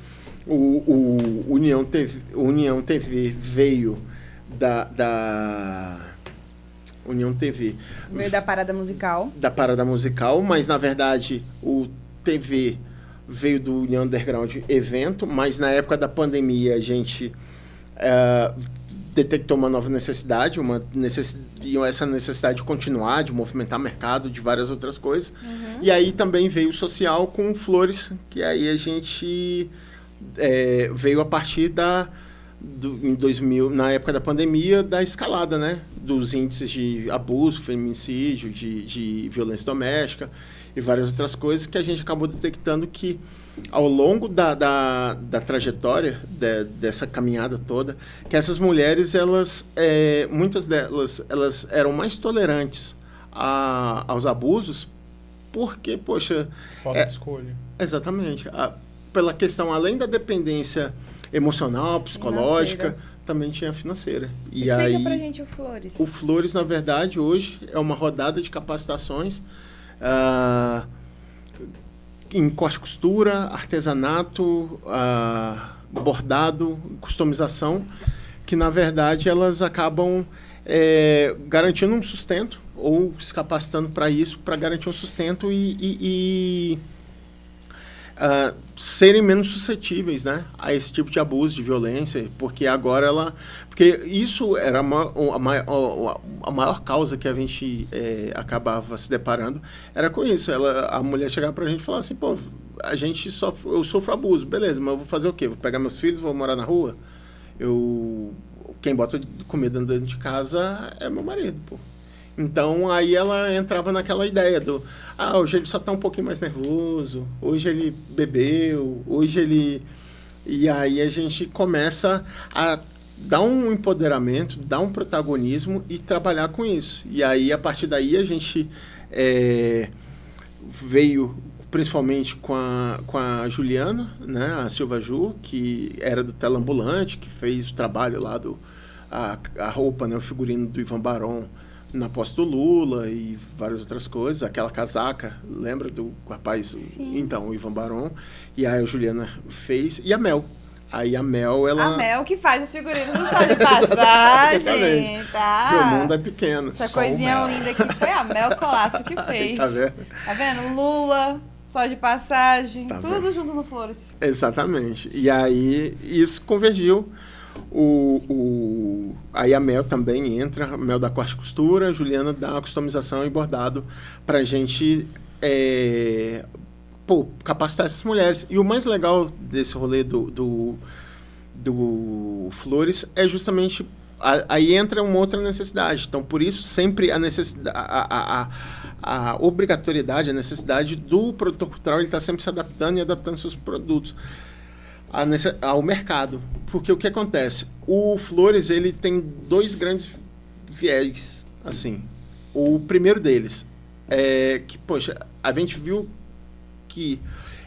O União TV veio da União TV. Veio da parada musical. Da parada musical, mas na verdade o TV veio do União Underground Evento, mas na época da pandemia a gente detectou uma nova necessidade, e essa necessidade de continuar, de movimentar mercado, de várias outras coisas. Uhum. E aí também veio o social com Flores, que aí a gente veio a partir em 2000, na época da pandemia, da escalada, né? Dos índices de abuso, feminicídio, de violência doméstica e várias outras coisas que a gente acabou detectando que ao longo da trajetória dessa caminhada toda, que essas mulheres, muitas delas, elas eram mais tolerantes aos abusos porque, poxa... Falta de escolha. Exatamente. Pela questão, além da dependência emocional, psicológica, também tinha financeira. Explica pra gente o Flores. O Flores, na verdade, hoje é uma rodada de capacitações em corte e costura, artesanato, bordado, customização, que na verdade elas acabam garantindo um sustento ou se capacitando para isso, para garantir um sustento e serem menos suscetíveis, né, a esse tipo de abuso, de violência, porque agora porque isso era a maior causa que a gente acabava se deparando, era com isso. A mulher chegava pra gente e falava assim, pô, eu sofro abuso, beleza, mas eu vou fazer o quê? Vou pegar meus filhos, vou morar na rua? Quem bota comida dentro de casa é meu marido, pô. Então, aí ela entrava naquela ideia hoje ele só está um pouquinho mais nervoso, hoje ele bebeu, hoje ele... E aí a gente começa a dar um empoderamento, dar um protagonismo e trabalhar com isso. E aí, a partir daí, a gente veio principalmente com a Juliana, né, a Silva Ju, que era do Telambulante, que fez o trabalho lá a roupa, né, o figurino do Ivan Barão, na posse do Lula e várias outras coisas. Aquela casaca, lembra do rapaz? Sim. Então, o Ivan Barão. E aí a Juliana fez. E a Mel. Aí a Mel, A Mel que faz os figurinos do Só de Passagem, tá? Meu mundo é pequeno. Essa coisinha linda aqui foi a Mel Colasso que fez. Tá vendo? Tá vendo? Lula, Só de Passagem, tá tudo vendo? junto no Flores. Exatamente. E aí isso convergiu. Aí a Mel também entra, a Mel da corte e costura, a Juliana da customização e bordado, pra gente capacitar essas mulheres. E o mais legal desse rolê do Flores é justamente... Aí entra uma outra necessidade. Então, por isso, sempre a necessidade... A obrigatoriedade, a necessidade do produtor cultural, ele está sempre se adaptando e adaptando seus produtos ao mercado. Porque o que acontece? O Flores, ele tem 2 grandes viés, assim. O primeiro deles é que, poxa, a gente viu que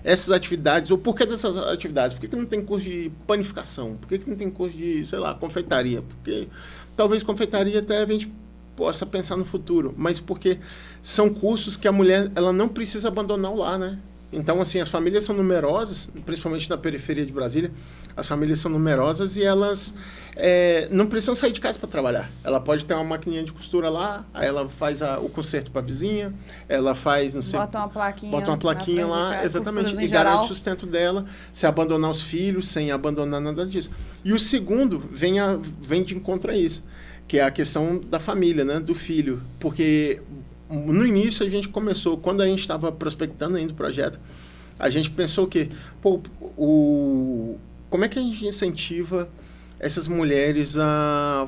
essas atividades, o porquê dessas atividades? Por que não tem curso de panificação? Por que não tem curso de, sei lá, confeitaria? Porque talvez confeitaria até a gente possa pensar no futuro, mas porque são cursos que a mulher ela não precisa abandonar o lar, né? Então, assim, as famílias são numerosas, principalmente na periferia de Brasília, as famílias são numerosas e elas não precisam sair de casa para trabalhar. Ela pode ter uma maquininha de costura lá, aí ela faz o conserto para a vizinha, ela faz, não sei... Bota uma plaquinha lá, exatamente, e garante o sustento dela, sem abandonar os filhos, sem abandonar nada disso. E o segundo vem de encontro a isso, que é a questão da família, né, do filho, porque... No início, a gente começou, quando a gente estava prospectando ainda o projeto, a gente pensou que, como é que a gente incentiva essas mulheres a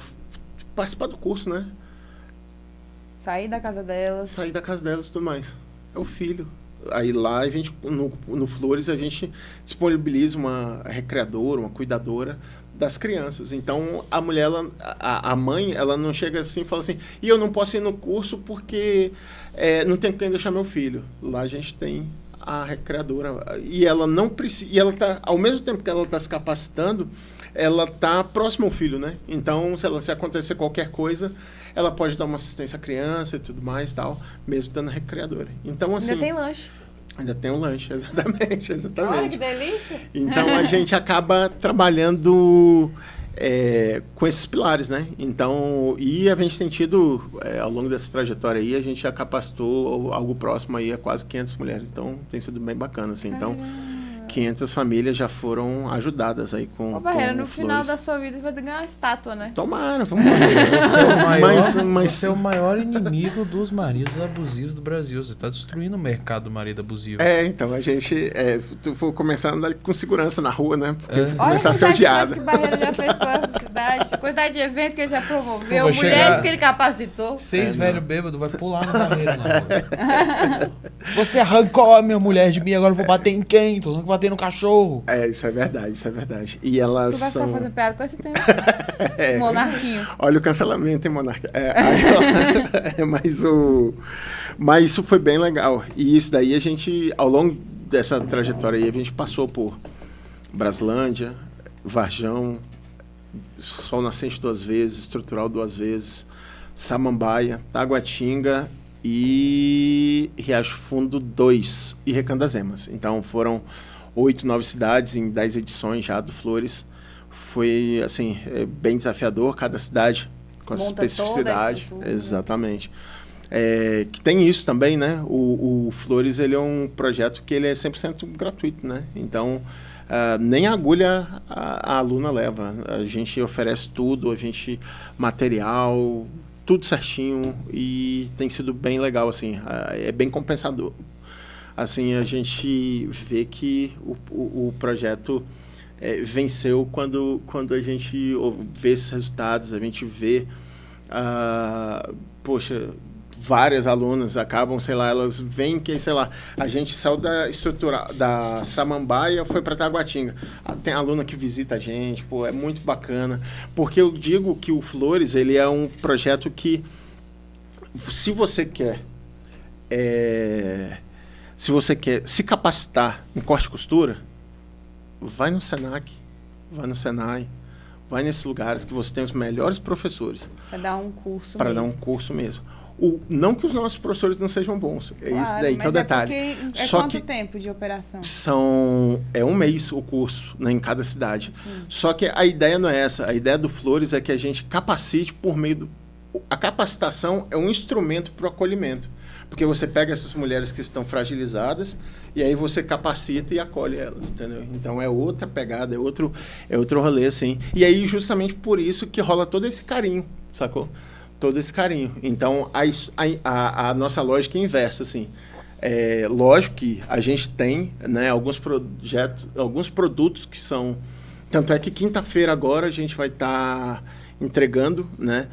participar do curso, né? Sair da casa delas e tudo mais. É o filho. Aí lá, a gente, no Flores, a gente disponibiliza uma recreadora, uma cuidadora das crianças. Então, a mulher, a mãe, ela não chega assim e fala assim, e eu não posso ir no curso porque não tenho quem deixar meu filho. Lá a gente tem a recreadora. E ela não precisa... E ela tá, ao mesmo tempo que ela está se capacitando, ela está próxima ao filho, né? Então, se acontecer qualquer coisa, ela pode dar uma assistência à criança e tudo mais, tal, mesmo estando na recreadora. Então, assim... Ainda tem lanche. Ainda tem um lanche, exatamente. Olha, que delícia! Então, a gente acaba trabalhando com esses pilares, né? Então, e a gente tem tido, ao longo dessa trajetória aí, a gente já capacitou algo próximo aí a quase 500 mulheres. Então, tem sido bem bacana, assim. Então, 500 famílias já foram ajudadas aí com Barreira, no Flores. Final da sua vida você vai ganhar uma estátua, né? Tomara, vamos ver. Você é o maior inimigo dos maridos abusivos do Brasil. Você está destruindo o mercado do marido abusivo. Então a gente for começar a andar com segurança na rua, né? Porque começar a ser odiada. Olha que Barreira já fez pela cidade, quantidade de evento que ele já promoveu, mulheres chegar... que ele capacitou. 6 velho bêbado vai pular no Barreira na rua. Você arrancou a minha mulher de mim, agora eu vou bater em quem? Tô falando que bater no cachorro. Isso é verdade. E elas tu vai ficar fazendo piada com esse tempo. Monarquinho. Olha o cancelamento, hein, Monarca? Mas isso foi bem legal. E isso daí a gente, ao longo dessa trajetória aí, a gente passou por Braslândia, Varjão, Sol Nascente 2 vezes, Estrutural 2 vezes, Samambaia, Taguatinga e Riacho Fundo 2 e Recandazemas. Então foram 8, 9 cidades em 10 edições já do Flores. Foi, assim, bem desafiador, cada cidade com a sua especificidade. Exatamente. Que tem isso também, né? O Flores, ele é um projeto que ele é 100% gratuito, né? Então, nem a agulha a aluna leva. A gente oferece tudo, material, tudo certinho, e tem sido bem legal, assim, é bem compensador. Assim, a gente vê que o projeto venceu quando a gente vê esses resultados, a gente vê, várias alunas acabam, sei lá, elas veem que, sei lá, a gente saiu da estrutura da Samambaia, foi para Taguatinga. Tem aluna que visita a gente, é muito bacana, porque eu digo que o Flores, ele é um projeto que, se você quer se capacitar em corte e costura, vai no Senac, vai no Senai, vai nesses lugares que você tem os melhores professores. Para dar um curso Para dar um curso mesmo. Não que os nossos professores não sejam bons, isso daí que é o detalhe. Quanto tempo de operação? É um mês o curso, né, em cada cidade. Sim. Só que a ideia não é essa. A ideia do Flores é que a gente capacite por meio a capacitação é um instrumento para o acolhimento. Porque você pega essas mulheres que estão fragilizadas e aí você capacita e acolhe elas, entendeu? Então é outra pegada, é outro rolê, assim. E aí justamente por isso que rola todo esse carinho, sacou? Todo esse carinho. Então a nossa lógica é inversa, assim. Lógico que a gente tem, né, alguns projetos, alguns produtos que são... Tanto é que quinta-feira agora a gente vai estar entregando, né,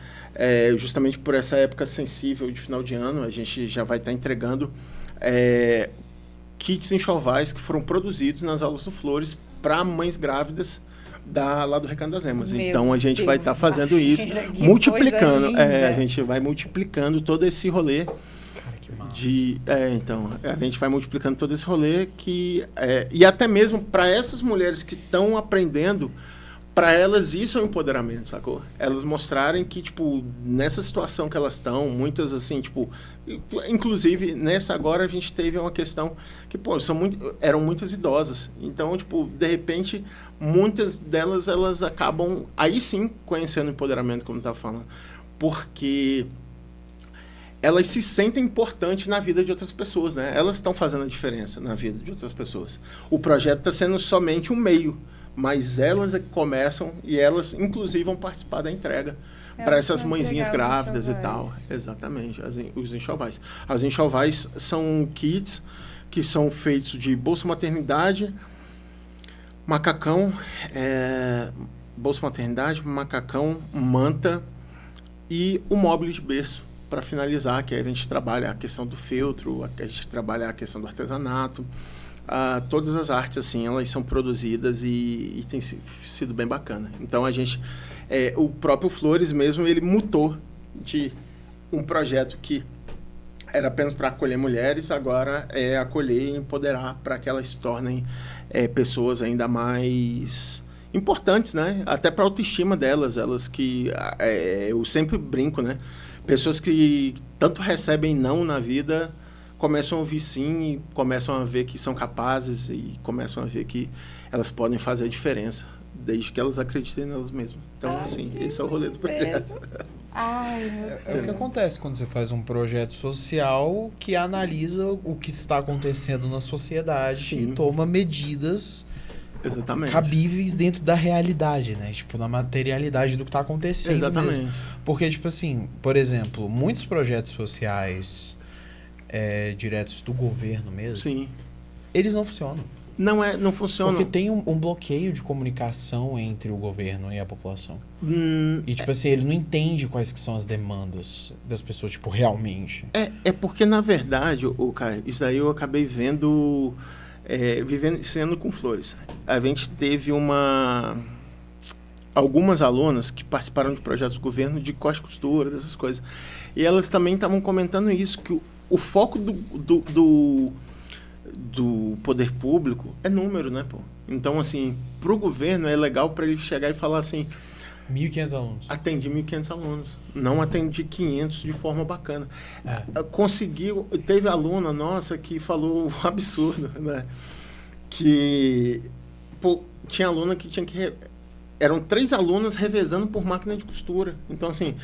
justamente por essa época sensível de final de ano, a gente já vai estar entregando kits enxovais que foram produzidos nas aulas do Flores para mães grávidas lá do Recanto das Emas. Então a gente vai estar fazendo isso, multiplicando. A gente vai multiplicando todo esse rolê. Cara, que massa. Então, a gente vai multiplicando todo esse rolê e até mesmo para essas mulheres que estão aprendendo, para elas isso é um empoderamento, sacou? Elas mostrarem que, tipo, nessa situação que elas estão, muitas assim, tipo, inclusive nessa agora a gente teve uma questão que, pô, eram muitas idosas. Então, tipo, de repente, muitas delas, elas acabam, aí sim, conhecendo o empoderamento, como eu estava falando. Porque elas se sentem importantes na vida de outras pessoas, né? Elas estão fazendo a diferença na vida de outras pessoas. O projeto está sendo somente um meio, mas elas começam e elas, inclusive, vão participar da entrega para essas mãezinhas grávidas e tal. Exatamente, os enxovais. As enxovais são kits que são feitos de bolsa maternidade, macacão, bolsa maternidade, macacão, manta e o móbile de berço, para finalizar, que aí a gente trabalha a questão do feltro, a gente trabalha a questão do artesanato. Todas as artes, assim, elas são produzidas e tem sido bem bacana. Então, a gente... o próprio Flores mesmo, ele mutou de um projeto que era apenas para acolher mulheres, agora é acolher e empoderar para que elas se tornem pessoas ainda mais importantes, né? Até para a autoestima delas, elas que... eu sempre brinco, né? Pessoas que tanto recebem não na vida... começam a ouvir sim, e começam a ver que são capazes e começam a ver que elas podem fazer a diferença, desde que elas acreditem nelas mesmas. Então, assim, esse é o rolê do projeto. É o que acontece quando você faz um projeto social que analisa o que está acontecendo na sociedade, sim, e toma medidas cabíveis dentro da realidade, né? Tipo, na materialidade do que está acontecendo. Exatamente. Mesmo. Porque, tipo assim, por exemplo, muitos projetos sociais... diretos do governo mesmo, sim, eles não funcionam. Não funcionam. Porque tem um bloqueio de comunicação entre o governo e a população. E, tipo assim, ele não entende quais que são as demandas das pessoas, tipo, realmente. É porque, na verdade, cara, isso daí eu acabei vendo, vivenciando com Flores. A gente teve algumas alunas que participaram de projetos do governo de corte e costura, dessas coisas. E elas também estavam comentando isso, que o foco do poder público é número, né, pô? Então, assim, pro governo é legal para ele chegar e falar assim... 1.500 alunos. Atendi 1.500 alunos. Não atendi 500 de forma bacana. Conseguiu... Teve aluna nossa que falou um absurdo, né? Que... Pô, tinha aluna que tinha que... Eram 3 alunas revezando por máquina de costura. Então, assim,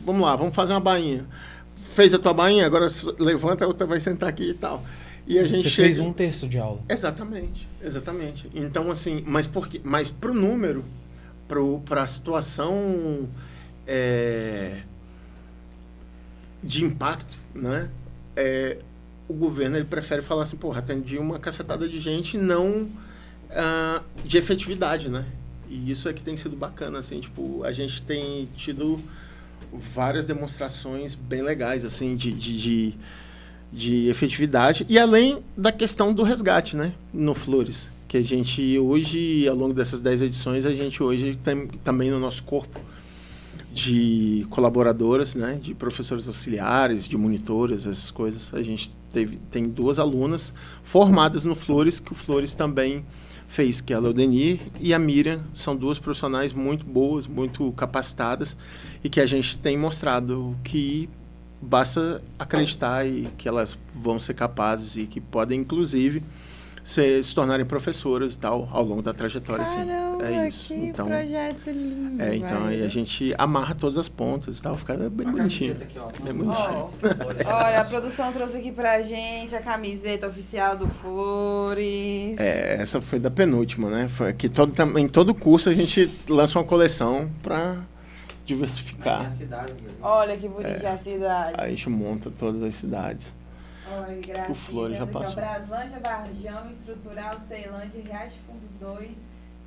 vamos lá, vamos fazer uma bainha. Fez a tua bainha, agora levanta, a outra vai sentar aqui e tal. E a gente fez 1/3 de aula. Exatamente. Então, assim, mas pro número, para a situação de impacto, né? O governo ele prefere falar assim, porra, atendi uma cacetada de gente, não de efetividade, né? E isso é que tem sido bacana, assim, tipo, a gente tem tido várias demonstrações bem legais, assim, de efetividade. E além da questão do resgate, né, no Flores, que a gente hoje, ao longo dessas 10 edições, a gente hoje tem também no nosso corpo de colaboradoras, né, de professores auxiliares, de monitores, essas coisas. A gente tem 2 alunas formadas no Flores, que o Flores também fez, que é a Leodenir e a Miriam, são 2 profissionais muito boas, muito capacitadas, e que a gente tem mostrado que basta acreditar e que elas vão ser capazes e que podem, inclusive, se tornarem professoras e tal, ao longo da trajetória. Caramba, assim. É isso. Que então, projeto lindo. Então aí a gente amarra todas as pontas e tal, fica bem bonitinho. Bem bonitinho. Olha, a produção trouxe aqui pra gente a camiseta oficial do Flores. Essa foi da penúltima, né? Foi que em todo curso a gente lança uma coleção pra diversificar. Olha que bonita a cidade. Aí a gente monta todas as cidades. Oi, que o Flores já passou. Braslândia, Varjão, Estrutural, Ceilândia, Riacho Fundo 2,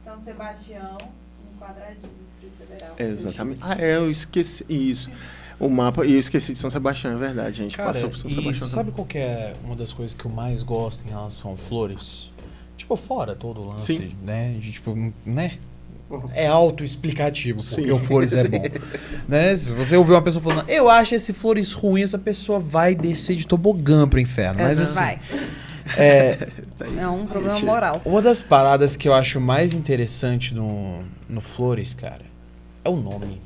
São Sebastião, no quadradinho do Distrito Federal. Exatamente. Eu esqueci isso. O mapa, e eu esqueci de São Sebastião, é verdade. A gente passou por São Sebastião. E sabe qual que é uma das coisas que eu mais gosto em relação a Flores? Tipo, fora todo o lance, Sim. né? De, tipo, né? É autoexplicativo, porque Sim. o Flores é bom. Né? Se você ouvir uma pessoa falando, eu acho esse Flores ruim, essa pessoa vai descer de tobogã pro inferno. Mas assim, Vai. É um problema moral. uma das paradas que eu acho mais interessante no Flores, cara, é o nome.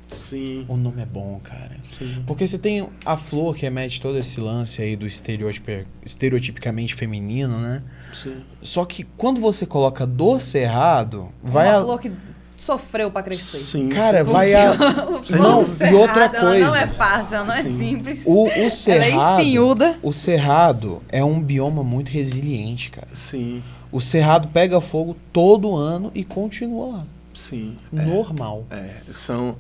Sim. O nome é bom, cara. Sim. Porque você tem a Flor, que remete todo esse lance aí do estereotipicamente feminino, né? Sim. Só que quando você coloca do Cerrado, vai Uma a... flor que sofreu pra crescer. Sim. Cara, sim. vai a... Não, Flor do e outra Cerrado, ela não é coisa. fácil, ela não é Sim. simples. O Cerrado, Ela é espinhuda. o Cerrado é um bioma muito resiliente, cara. Sim. O Cerrado pega fogo todo ano e continua lá. Sim. Normal. São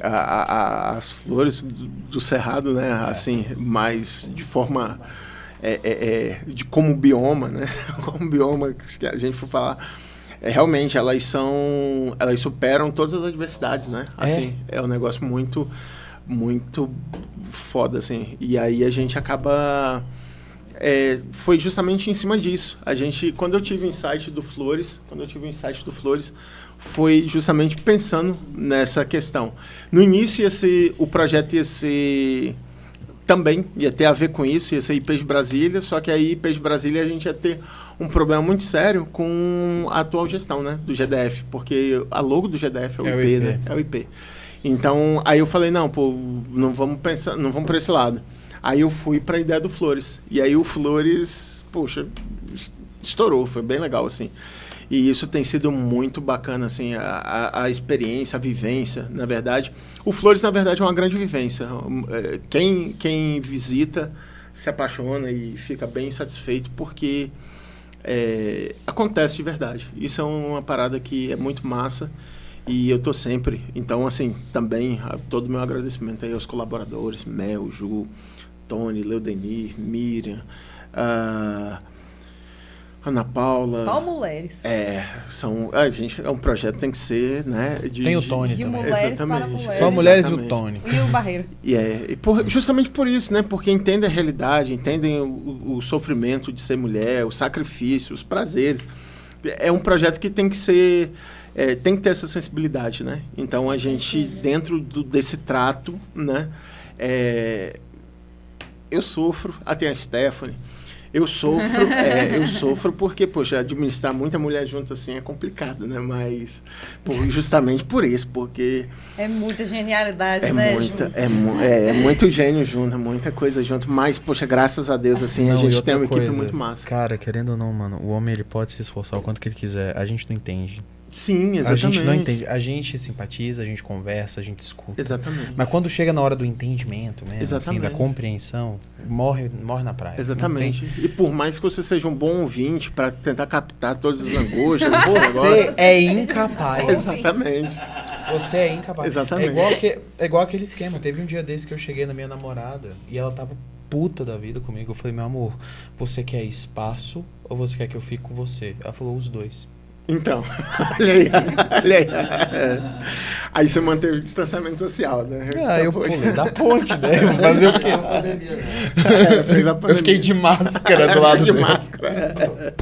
as flores do Cerrado, né? Assim, mais de forma de como bioma, né? Como bioma que a gente for falar, realmente elas superam todas as adversidades, né? Assim, é um negócio muito foda, assim. E aí a gente acaba foi justamente em cima disso. Quando eu tive o insight do Flores, foi justamente pensando nessa questão. No início, o projeto ia ser também, ia ter a ver com isso, ia ser IP de Brasília, só que aí IP de Brasília a gente ia ter um problema muito sério com a atual gestão, né, do GDF, porque a logo do GDF é o IP, né? É o IP. Então, aí eu falei, não vamos para esse lado. Aí eu fui para a ideia do Flores. E aí o Flores, poxa, estourou, foi bem legal, assim. E isso tem sido muito bacana, assim, a experiência, a vivência, na verdade. O Flores, na verdade, é uma grande vivência. Quem visita se apaixona e fica bem satisfeito, porque acontece de verdade. Isso é uma parada que é muito massa. E eu tô sempre. Então, assim, também todo o meu agradecimento aí aos colaboradores, Mel, Ju, Tony, Leudenir, Miriam, Ana Paula. Só mulheres. Gente, é um projeto que tem que ser, né? Tem o Tony de também. mulheres para Exatamente. mulheres. Só mulheres e o Exatamente. Tony. E o Barreiro. Justamente por isso, né? Porque entendem a realidade, entendem o sofrimento de ser mulher, o sacrifício, os prazeres. É um projeto que tem que ser... tem que ter essa sensibilidade, né? Então, a gente, dentro desse trato, né? Eu sofro, tem a Stephanie, eu sofro porque, poxa, administrar muita mulher junto assim é complicado, né? Mas, justamente por isso, porque... É muita genialidade, né, É muito gênio junto, muita coisa junto, mas, poxa, graças a Deus, assim, a gente tem uma equipe muito massa. Cara, querendo ou não, mano, o homem, ele pode se esforçar o quanto que ele quiser, a gente não entende. Sim, exatamente. A gente não entende. A gente simpatiza, a gente conversa, a gente escuta. Exatamente. Mas quando chega na hora do entendimento mesmo, assim, da compreensão, morre na praia. Exatamente. E por mais que você seja um bom ouvinte para tentar captar todas as angústias... você é incapaz. Exatamente. Você é incapaz. Exatamente. É igual aquele esquema. Teve um dia desse que eu cheguei na minha namorada e ela tava puta da vida comigo. Eu falei, meu amor, você quer espaço ou você quer que eu fique com você? Ela falou, os dois. Então, olha aí. Aí você manteve o distanciamento social, né? Eu pulei da ponte, né? Vou fazer o quê? Fez a pandemia. Eu fiquei de máscara do lado dele. máscara.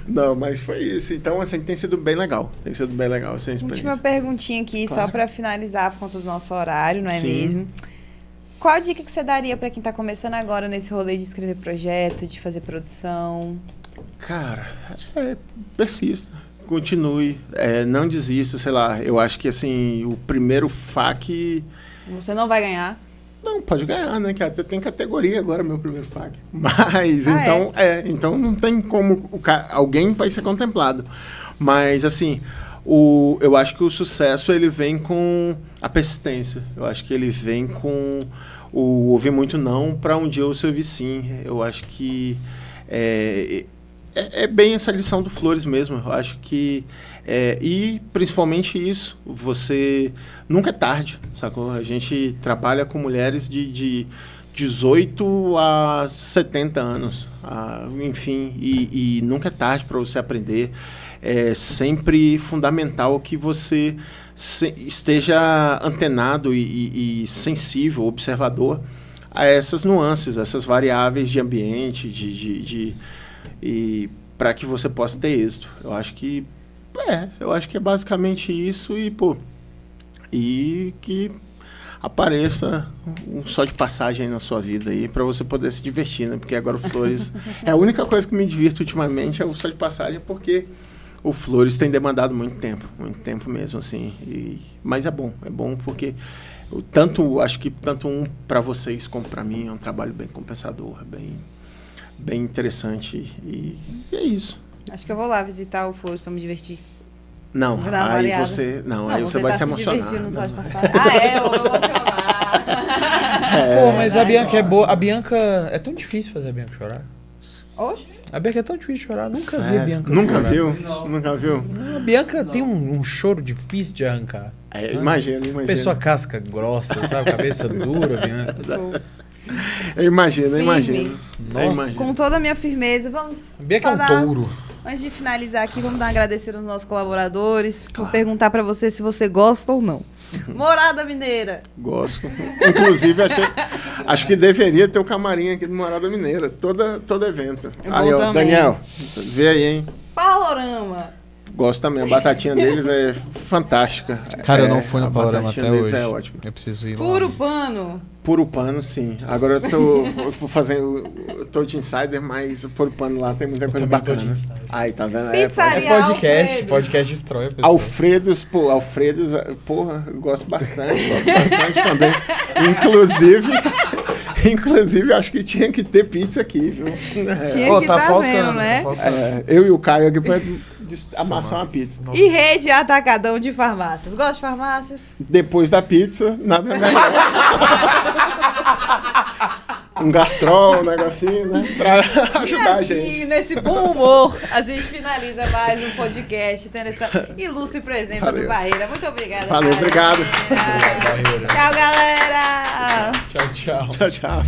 Não, mas foi isso. Então, assim, tem sido bem legal. Tem sido bem legal essa experiência. Última perguntinha aqui, Claro. Só para finalizar por conta do nosso horário, não é Sim. mesmo? Qual a dica que você daria para quem tá começando agora nesse rolê de escrever projeto, de fazer produção? Cara, persista, continue, não desista, sei lá. Eu acho que, assim, o primeiro FAQ... Você não vai ganhar. Não, pode ganhar, né? Que até tem categoria agora, meu primeiro FAQ. Mas, então não tem como... alguém vai ser contemplado. Mas, assim, eu acho que o sucesso, ele vem com a persistência. Eu acho que ele vem com o ouvir muito não para um dia eu ouvir sim. Eu acho que... É bem essa lição do Flores mesmo. Eu acho que... e principalmente isso, você... Nunca é tarde, sacou? A gente trabalha com mulheres de 18 a 70 anos. Enfim, e nunca é tarde para você aprender. É sempre fundamental que você esteja antenado e sensível, observador a essas nuances, essas variáveis de ambiente, e para que você possa ter êxito. Eu acho que é basicamente isso, e que apareça um sol de passagem na sua vida aí para você poder se divertir, né? Porque agora o Flores é a única coisa que me divirto ultimamente, é o sol de passagem, porque o Flores tem demandado muito tempo mesmo, assim. Mas é bom porque acho que tanto para vocês como para mim é um trabalho bem compensador, bem interessante, e é isso. Acho que eu vou lá visitar o Flores para me divertir. Não, aí você vai se emocionar. No sol de passagem. Eu vou emocionar. Pô, mas a Bianca é boa. A Bianca é tão difícil fazer a Bianca chorar. Oxe? A Bianca é tão difícil de chorar. Nunca vi a Sério? Bianca Nunca chorar. viu? Nunca viu? A Bianca tem um choro difícil de arrancar. Imagina. Pessoa casca grossa, sabe? Cabeça dura, Bianca. Eu imagino. Nossa. Com toda a minha firmeza, vamos. A Bianca é um touro. Antes de finalizar aqui, vamos agradecer aos nossos colaboradores. Vou perguntar para você se você gosta ou não. Morada Mineira. Gosto. Inclusive, acho que deveria ter o camarim aqui do Morada Mineira, todo evento. Aí, ó, Daniel, vê aí, hein? Paulorama. Gosto também, a batatinha deles é fantástica. Cara, eu não fui no Paulorama até hoje. É ótimo. Eu preciso ir lá. Puro Pano, sim. Agora eu tô fazendo. Eu tô de insider, mas o Puro Pano lá tem muita coisa bacana. Aí, tá vendo? Pizzaria podcast. Podcast destrói a pessoa. Alfredos, porra, eu gosto bastante também. Inclusive, acho que tinha que ter pizza aqui, viu? Tinha que tá faltando, né? Eu e o Caio aqui pra amassar uma pizza. E rede atacadão de farmácias. Gosta de farmácias? Depois da pizza, nada melhor. Um gastrol, um negocinho, né? Pra ajudar a gente. Nesse bom humor, a gente finaliza mais um podcast tendo essa ilustre presença do Barreira. Muito obrigada. Valeu, obrigado. Tchau, galera. Tchau. Tchau.